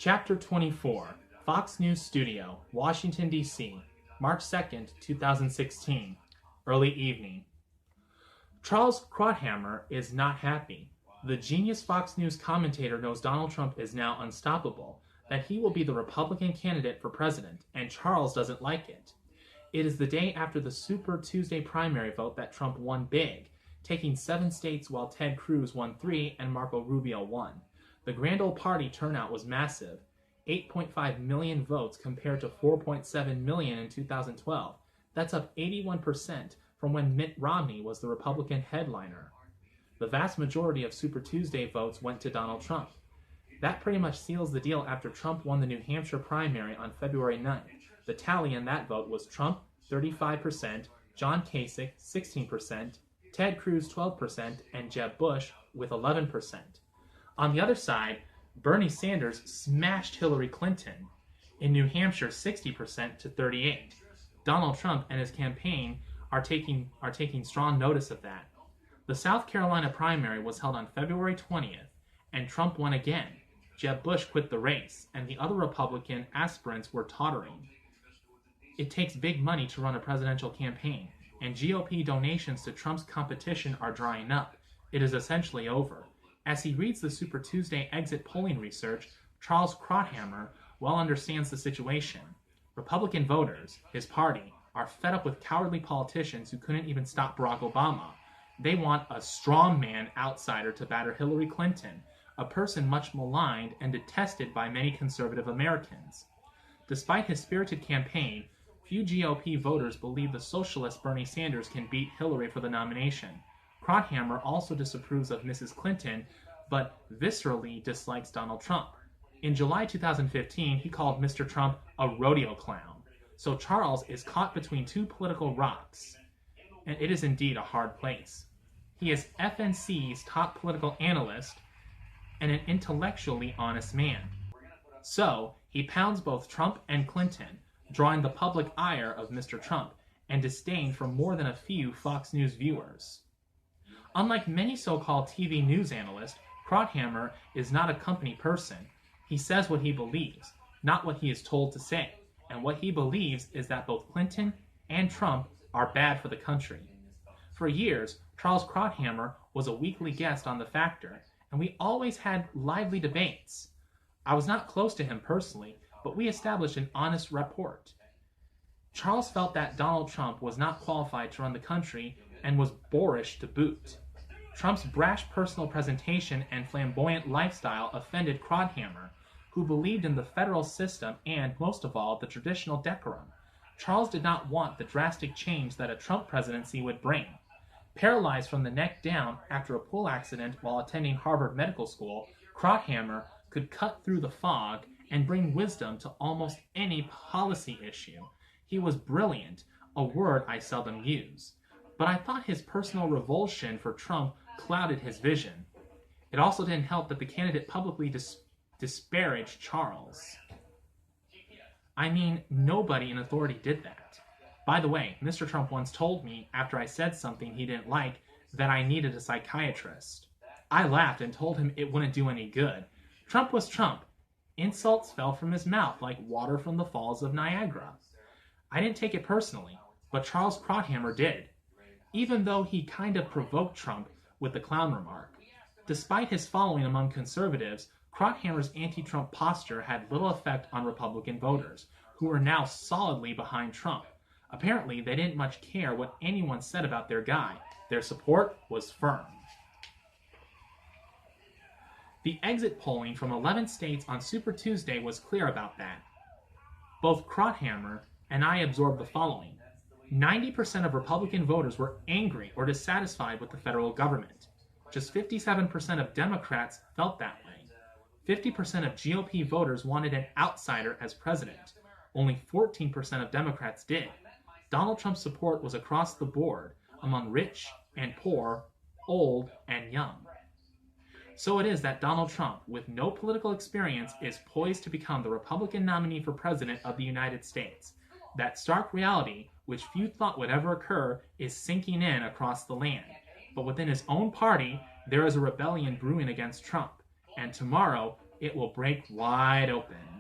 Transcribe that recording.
Chapter 24, Fox News Studio, Washington, D.C., March 2nd, 2016, early evening. Charles Krauthammer is not happy. The genius Fox News commentator knows Donald Trump is now unstoppable, that he will be the Republican candidate for president, and Charles doesn't like it. It is the day after the Super Tuesday primary vote that Trump won big, taking 7 states while Ted Cruz won 3 and Marco Rubio won. The Grand Old Party turnout was massive, 8.5 million votes compared to 4.7 million in 2012. That's up 81% from when Mitt Romney was the Republican headliner. The vast majority of Super Tuesday votes went to Donald Trump. That pretty much seals the deal after Trump won the New Hampshire primary on February 9th. The tally in that vote was Trump 35%, John Kasich 16%, Ted Cruz 12%, and Jeb Bush with 11%. On the other side, Bernie Sanders smashed Hillary Clinton in New Hampshire 60% to 38%. Donald Trump and his campaign are taking strong notice of that. The South Carolina primary was held on February 20th, and Trump won again. Jeb Bush quit the race, and the other Republican aspirants were tottering. It takes big money to run a presidential campaign, and GOP donations to Trump's competition are drying up. It is essentially over. As he reads the Super Tuesday exit polling research, Charles Krauthammer well understands the situation. Republican voters, his party, are fed up with cowardly politicians who couldn't even stop Barack Obama. They want a strongman outsider to batter Hillary Clinton, a person much maligned and detested by many conservative Americans. Despite his spirited campaign, few GOP voters believe the socialist Bernie Sanders can beat Hillary for the nomination. Krauthammer also disapproves of Mrs. Clinton, but viscerally dislikes Donald Trump. In July 2015, he called Mr. Trump a rodeo clown. So Charles is caught between two political rocks, and it is indeed a hard place. He is FNC's top political analyst and an intellectually honest man. So he pounds both Trump and Clinton, drawing the public ire of Mr. Trump and disdain from more than a few Fox News viewers. Unlike many so-called TV news analysts, Krauthammer is not a company person. He says what he believes, not what he is told to say. And what he believes is that both Clinton and Trump are bad for the country. For years, Charles Krauthammer was a weekly guest on The Factor, and we always had lively debates. I was not close to him personally, but we established an honest rapport. Charles felt that Donald Trump was not qualified to run the country and was boorish to boot. Trump's brash personal presentation and flamboyant lifestyle offended Krauthammer, who believed in the federal system and, most of all, the traditional decorum. Charles did not want the drastic change that a Trump presidency would bring. Paralyzed from the neck down after a pool accident while attending Harvard Medical School, Krauthammer could cut through the fog and bring wisdom to almost any policy issue. He was brilliant, a word I seldom use. But I thought his personal revulsion for Trump clouded his vision. It also didn't help that the candidate publicly disparaged Charles. I mean, nobody in authority did that. By the way, Mr. Trump once told me, after I said something he didn't like, that I needed a psychiatrist. I laughed and told him it wouldn't do any good. Trump was Trump. Insults fell from his mouth like water from the falls of Niagara. I didn't take it personally, but Charles Krauthammer did, even though he kind of provoked Trump with the clown remark. Despite his following among conservatives, Krauthammer's anti-Trump posture had little effect on Republican voters, who were now solidly behind Trump. Apparently, they didn't much care what anyone said about their guy. Their support was firm. The exit polling from 11 states on Super Tuesday was clear about that. Both Krauthammer and I absorbed the following. 90% of Republican voters were angry or dissatisfied with the federal government. Just 57% of Democrats felt that way. 50% of GOP voters wanted an outsider as president. Only 14% of Democrats did. Donald Trump's support was across the board, among rich and poor, old and young. So it is that Donald Trump, with no political experience, is poised to become the Republican nominee for president of the United States. That stark reality, which few thought would ever occur, is sinking in across the land. But within his own party, there is a rebellion brewing against Trump. And tomorrow, it will break wide open.